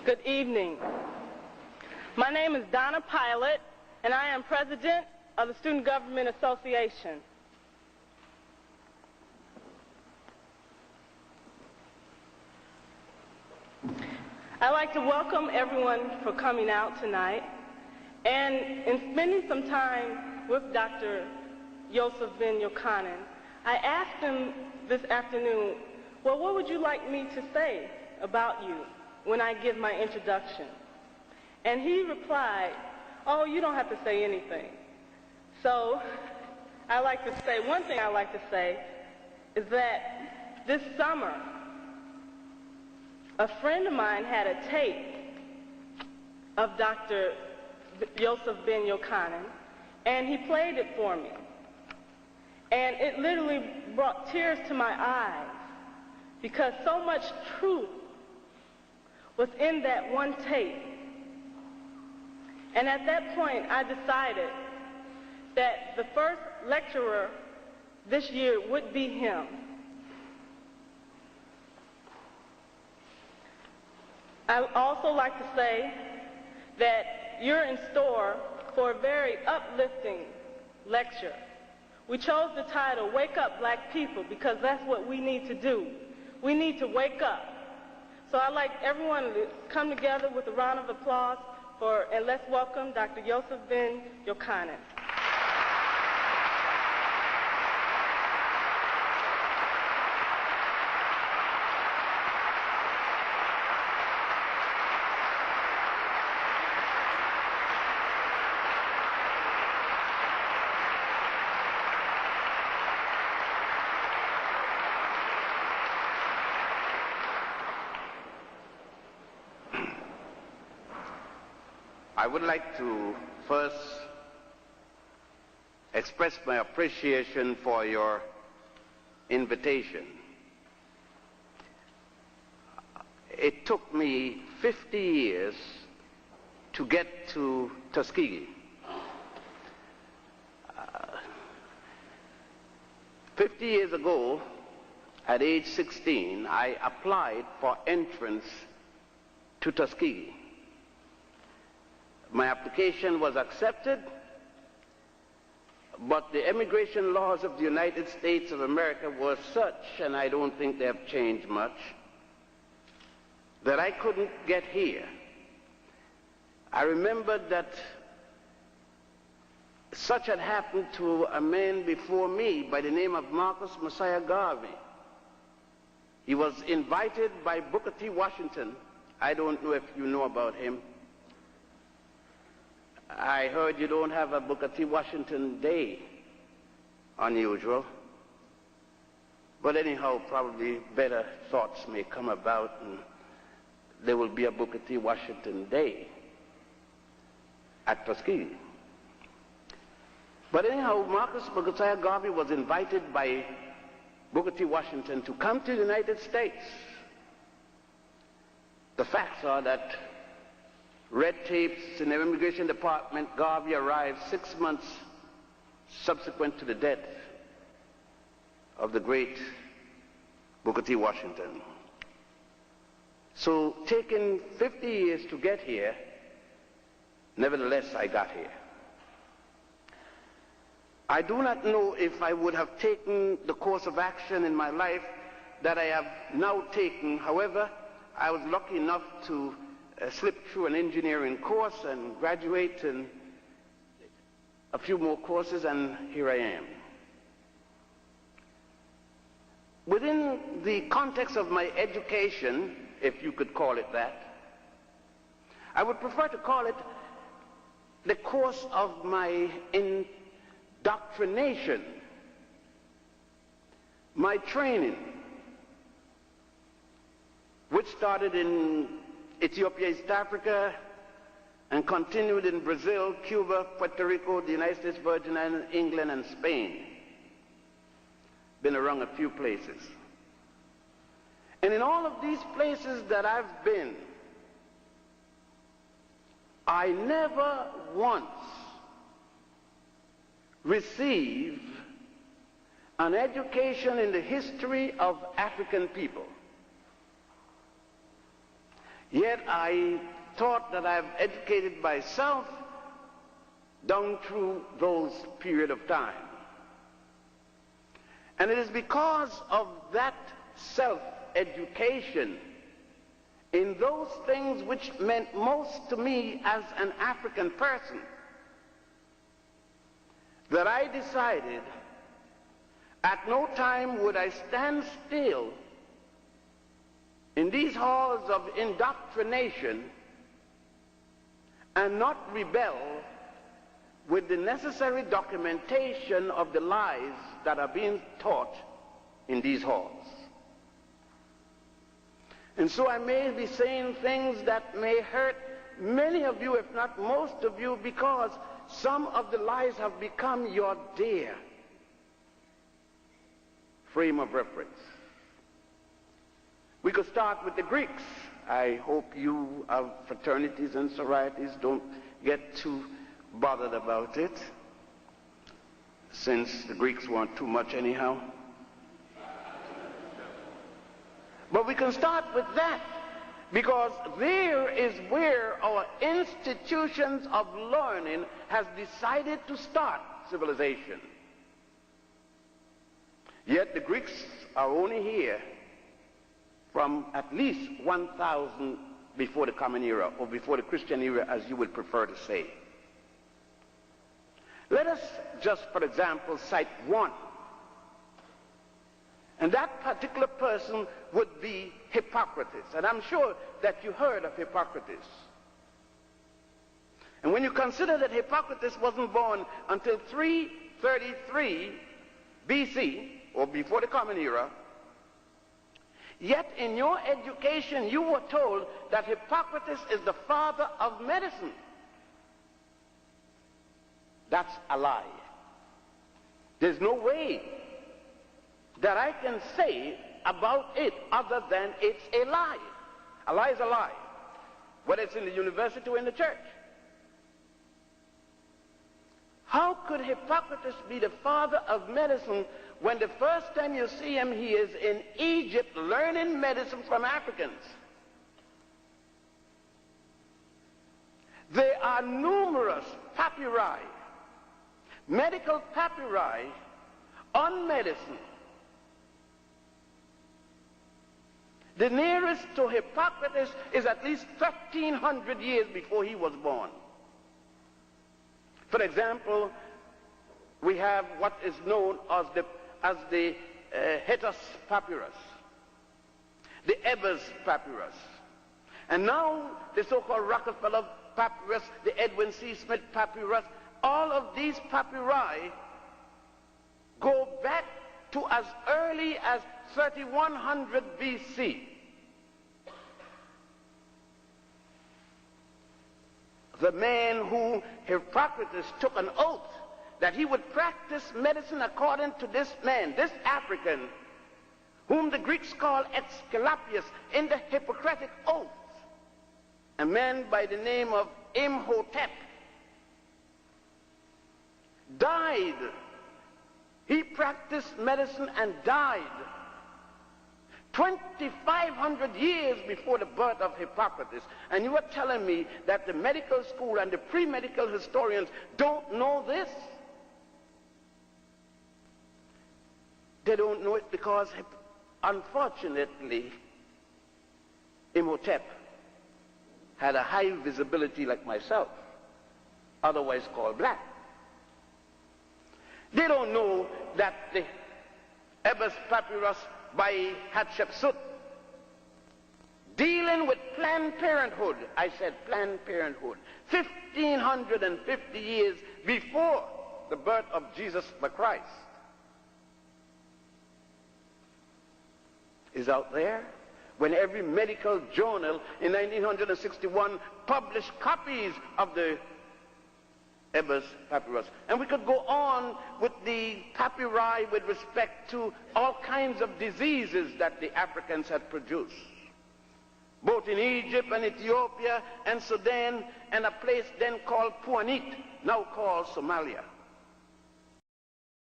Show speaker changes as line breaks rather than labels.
Good evening. My name is Donna Pilot, and I am president of the Student Government Association. I'd like to welcome everyone for coming out tonight, and in spending some time with Dr. Yosef ben Jochannan, I asked him this afternoon, well, what would you like me to say about you when I give my introduction? And he replied, oh, you don't have to say anything. So I like to say, one thing I like to say is that this summer, a friend of mine had a tape of Dr. Yosef ben Jochannan, and he played it for me. And it literally brought tears to my eyes because so much truth was in that one tape. And at that point, I decided that the first lecturer this year would be him. I would also like to say that you're in store for a very uplifting lecture. We chose the title, Wake Up Black People, because that's what we need to do. We need to wake up. So I'd like everyone to come together with a round of applause and let's welcome Dr. Yosef ben Jochannan.
I would like to first express my appreciation for your invitation. It took me 50 years to get to Tuskegee. 50 years ago, at age 16, I applied for entrance to Tuskegee. My application was accepted, but the immigration laws of the United States of America were such, and I don't think they have changed much, that I couldn't get here. I remembered that such had happened to a man before me by the name of Marcus Messiah Garvey. He was invited by Booker T. Washington. I don't know if you know about him. I heard you don't have a Booker T. Washington Day. Unusual. But anyhow, probably better thoughts may come about and there will be a Booker T. Washington Day at Tuskegee. But anyhow, Marcus Messiah Garvey was invited by Booker T. Washington to come to the United States. The facts are that red tapes in the immigration department, Garvey arrived 6 months subsequent to the death of the great Booker T. Washington. So taking 50 years to get here, nevertheless I got here. I do not know if I would have taken the course of action in my life that I have now taken. However, I was lucky enough to slip through an engineering course and graduate in a few more courses, and here I am. Within the context of my education, if you could call it that, I would prefer to call it the course of my indoctrination, my training, which started in Ethiopia, East Africa, and continued in Brazil, Cuba, Puerto Rico, the United States Virgin Islands, England, and Spain. Been around a few places. And in all of these places that I've been, I never once received an education in the history of African people. Yet I thought that I've educated myself down through those period of time. And it is because of that self-education in those things which meant most to me as an African person that I decided at no time would I stand still in these halls of indoctrination and not rebel with the necessary documentation of the lies that are being taught in these halls. And so I may be saying things that may hurt many of you, if not most of you, because some of the lies have become your dear frame of reference. We could start with the Greeks. I hope you of fraternities and sororities don't get too bothered about it, since the Greeks weren't too much anyhow. But we can start with that, because there is where our institutions of learning has decided to start civilization. Yet the Greeks are only here from at least 1000 before the Common Era, or before the Christian era, as you would prefer to say. Let us just, for example, cite one. And that particular person would be Hippocrates. And I'm sure that you heard of Hippocrates. And when you consider that Hippocrates wasn't born until 333 BC, or before the Common Era, yet in your education you were told that Hippocrates is the father of medicine. That's a lie. There's no way that I can say about it other than it's a lie. A lie is a lie, whether it's in the university or in the church. How could Hippocrates be the father of medicine when the first time you see him, he is in Egypt learning medicine from Africans? There are numerous papyri, medical papyri on medicine. The nearest to Hippocrates is at least 1300 years before he was born. For example, we have what is known as the Hetus papyrus, the Ebers papyrus, and now the so-called Rockefeller papyrus, the Edwin C. Smith papyrus. All of these papyri go back to as early as 3100 BC. The man who Hippocrates took an oath that he would practice medicine according to this man, this African, whom the Greeks call Aesculapius in the Hippocratic Oath, a man by the name of Imhotep, died. He practiced medicine and died 2,500 years before the birth of Hippocrates. And you are telling me that the medical school and the pre-medical historians don't know this? They don't know it because, unfortunately, Imhotep had a high visibility like myself, otherwise called black. They don't know that the Ebers papyrus by Hatshepsut, dealing with Planned Parenthood, I said Planned Parenthood, 1,550 years before the birth of Jesus the Christ, is out there, when every medical journal in 1961 published copies of the Ebers papyrus. And we could go on with the papyri with respect to all kinds of diseases that the Africans had produced, both in Egypt and Ethiopia and Sudan, and a place then called Puanit, now called Somalia.